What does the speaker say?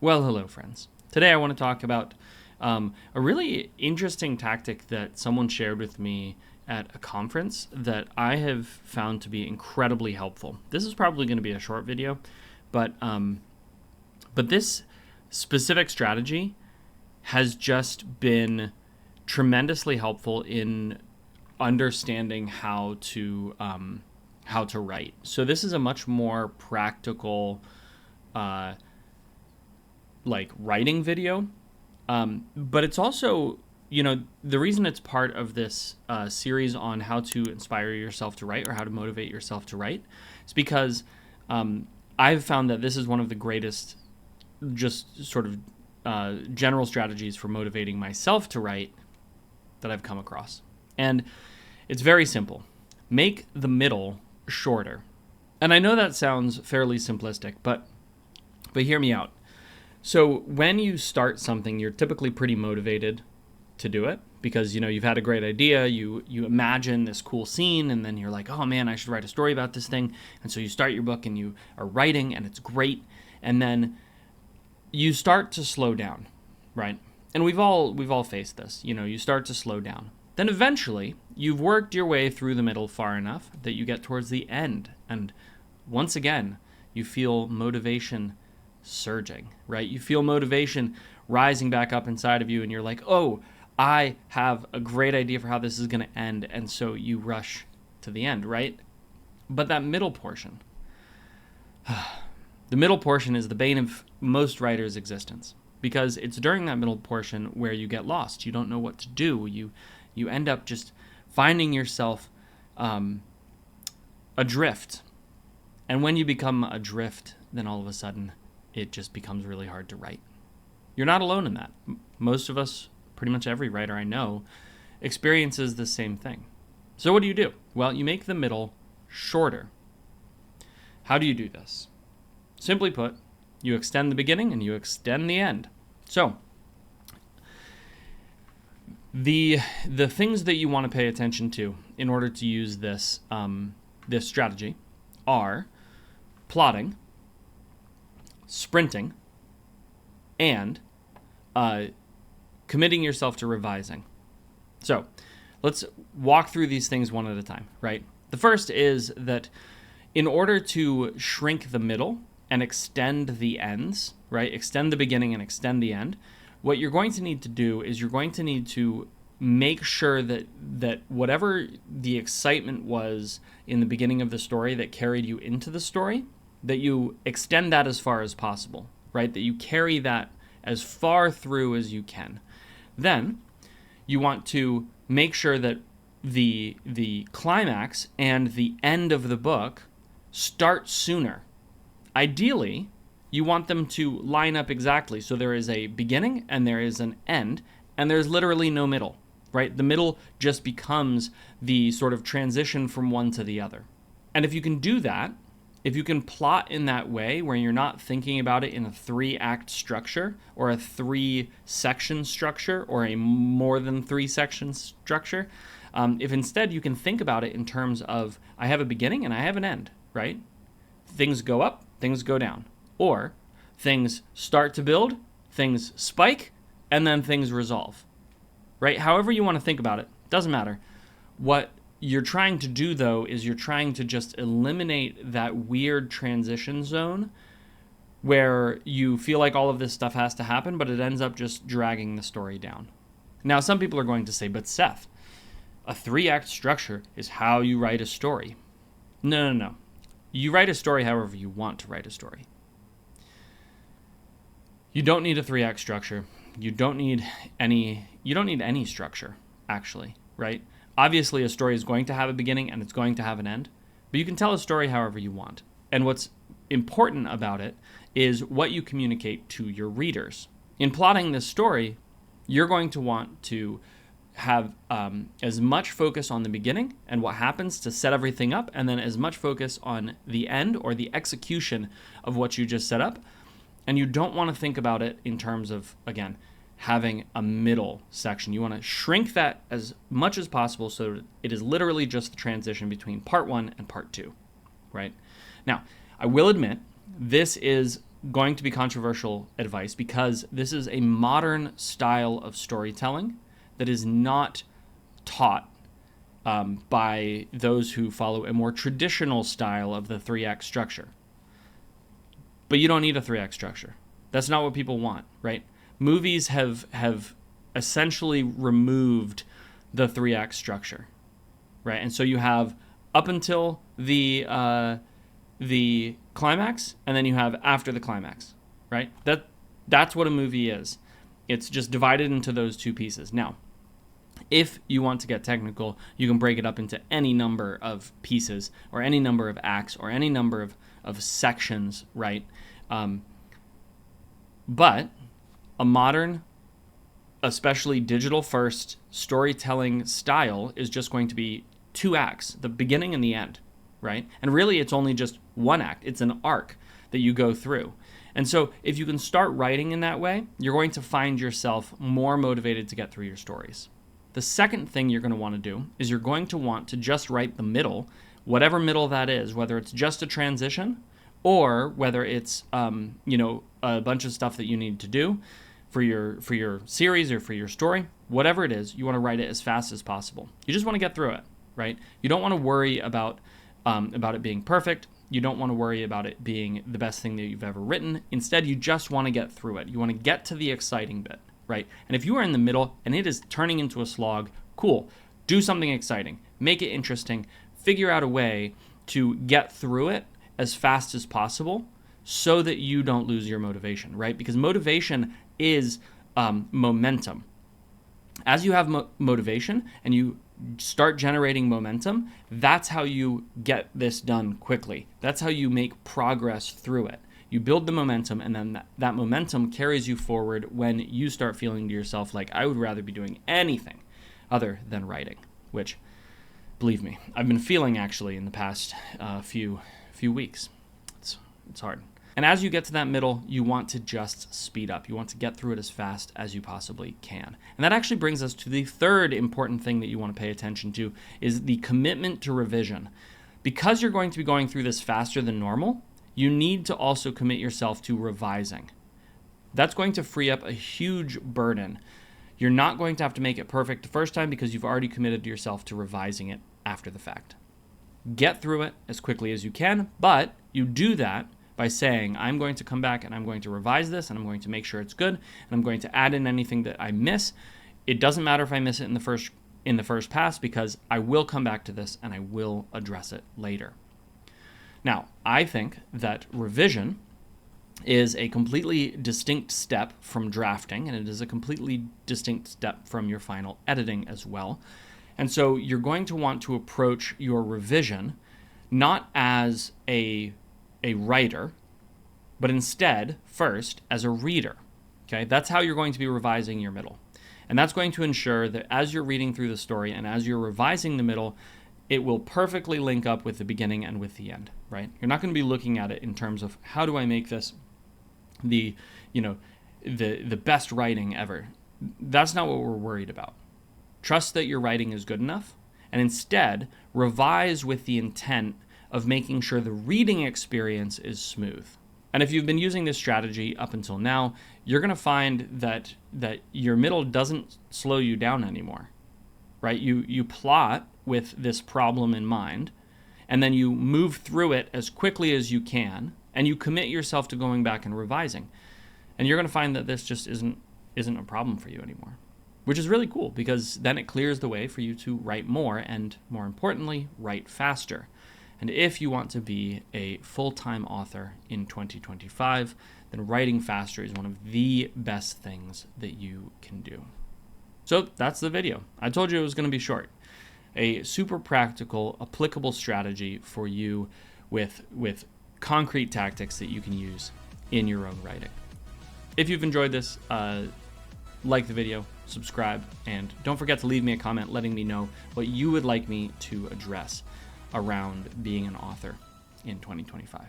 Well, hello, friends. Today I want to talk about a really interesting tactic that someone shared with me at a conference that I have found to be incredibly helpful. This is probably going to be a short video, but this specific strategy has just been tremendously helpful in understanding how to write. So this is a much more practical writing video, but it's also, the reason it's part of this series on how to inspire yourself to write or how to motivate yourself to write is because I've found that this is one of the greatest just sort of general strategies for motivating myself to write that I've come across. And it's very simple. Make the middle shorter. And I know that sounds fairly simplistic, but hear me out. So when you start something, you're typically pretty motivated to do it because, you've had a great idea, you imagine this cool scene, and then you're like, oh man, I should write a story about this thing. And so you start your book and you are writing and it's great. And then you start to slow down, right? And we've all faced this. You start to slow down. Then eventually you've worked your way through the middle far enough that you get towards the end. And once again, you feel motivation surging, right? You feel motivation rising back up inside of you, and you're like, oh, I have a great idea for how this is going to end. And so you rush to the end, right? But that middle portion, the middle portion is the bane of most writers' existence, because it's during that middle portion where you get lost. You don't know what to do. You end up just finding yourself adrift. And when you become adrift, then all of a sudden it just becomes really hard to write. You're not alone in that. Most of us, pretty much every writer I know, experiences the same thing. So what do? Well, you make the middle shorter. How do you do this? Simply put, you extend the beginning and you extend the end. So the things that you want to pay attention to in order to use this this strategy are plotting, sprinting, and committing yourself to revising. So let's walk through these things one at a time, right? The first is that in order to shrink the middle and extend the ends, right? Extend the beginning and extend the end. What you're going to need to do is you're going to need to make sure that whatever the excitement was in the beginning of the story that carried you into the story, that you extend that as far as possible, right? That you carry that as far through as you can. Then you want to make sure that the climax and the end of the book start sooner. Ideally, you want them to line up exactly. So there is a beginning and there is an end, and there's literally no middle, right? The middle just becomes the sort of transition from one to the other. And if you can do that, if you can plot in that way where you're not thinking about it in a 3-act structure or a 3-section structure or a more than 3-section structure, if instead you can think about it in terms of I have a beginning and I have an end, right? Things go up, things go down. Or things start to build, things spike, and then things resolve, right? However you want to think about it, doesn't matter. What you're trying to do, though, is you're trying to just eliminate that weird transition zone where you feel like all of this stuff has to happen, but it ends up just dragging the story down. Now, some people are going to say, but Seth, a 3-act structure is how you write a story. No. You write a story however you want to write a story. You don't need a 3-act structure. You don't need any structure, actually, right? Obviously, a story is going to have a beginning and it's going to have an end, but you can tell a story however you want. And what's important about it is what you communicate to your readers. In plotting this story, you're going to want to have as much focus on the beginning and what happens to set everything up, and then as much focus on the end or the execution of what you just set up. And you don't want to think about it in terms of, again, having a middle section. You want to shrink that as much as possible so that it is literally just the transition between part 1 and part 2, right? Now, I will admit, this is going to be controversial advice because this is a modern style of storytelling that is not taught by those who follow a more traditional style of the 3-act structure. But you don't need a 3-act structure. That's not what people want, right? Movies have essentially removed the 3-act structure, right? And so you have up until the climax, and then you have after the climax, right? That's what a movie is. It's just divided into those two pieces. Now, if you want to get technical, you can break it up into any number of pieces or any number of acts or any number of sections, right? But a modern, especially digital-first storytelling style is just going to be 2 acts, the beginning and the end, right? And really, it's only just 1 act. It's an arc that you go through. And so if you can start writing in that way, you're going to find yourself more motivated to get through your stories. The second thing you're going to want to do is you're going to want to just write the middle, whatever middle that is, whether it's just a transition or whether it's a bunch of stuff that you need to do for your series or for your story. Whatever it is, you want to write it as fast as possible. You just want to get through it, right? You don't want to worry about it being perfect. You don't want to worry about it being the best thing that you've ever written. Instead, you just want to get through it. You want to get to the exciting bit, right? And if you are in the middle and it is turning into a slog, cool. Do something exciting. Make it interesting. Figure out a way to get through it as fast as possible so that you don't lose your motivation, right? Because motivation is momentum. As you have motivation and you start generating momentum, that's how you get this done quickly. That's how you make progress through it. You build the momentum, and then that momentum carries you forward when you start feeling to yourself like, I would rather be doing anything other than writing, which, believe me, I've been feeling actually in the past few weeks. It's hard. And as you get to that middle, you want to just speed up. You want to get through it as fast as you possibly can. And that actually brings us to the third important thing that you want to pay attention to is the commitment to revision. Because you're going to be going through this faster than normal, you need to also commit yourself to revising. That's going to free up a huge burden. You're not going to have to make it perfect the first time because you've already committed yourself to revising it after the fact. Get through it as quickly as you can, but you do that by saying, I'm going to come back and I'm going to revise this and I'm going to make sure it's good and I'm going to add in anything that I miss. It doesn't matter if I miss it in the first pass because I will come back to this and I will address it later. Now, I think that revision is a completely distinct step from drafting, and it is a completely distinct step from your final editing as well. And so you're going to want to approach your revision not as a writer, but instead, first, as a reader. Okay, that's how you're going to be revising your middle. And that's going to ensure that as you're reading through the story and as you're revising the middle, it will perfectly link up with the beginning and with the end, right? You're not going to be looking at it in terms of how do I make this the best writing ever. That's not what we're worried about. Trust that your writing is good enough, and instead revise with the intent of making sure the reading experience is smooth. And if you've been using this strategy up until now, you're going to find that your middle doesn't slow you down anymore, right? You plot with this problem in mind, and then you move through it as quickly as you can, and you commit yourself to going back and revising. And you're going to find that this just isn't a problem for you anymore, which is really cool because then it clears the way for you to write more and, more importantly, write faster. And if you want to be a full-time author in 2025, then writing faster is one of the best things that you can do. So that's the video. I told you it was going to be short. A super practical, applicable strategy for you with concrete tactics that you can use in your own writing. If you've enjoyed this, like the video, subscribe, and don't forget to leave me a comment letting me know what you would like me to address around being an author in 2025.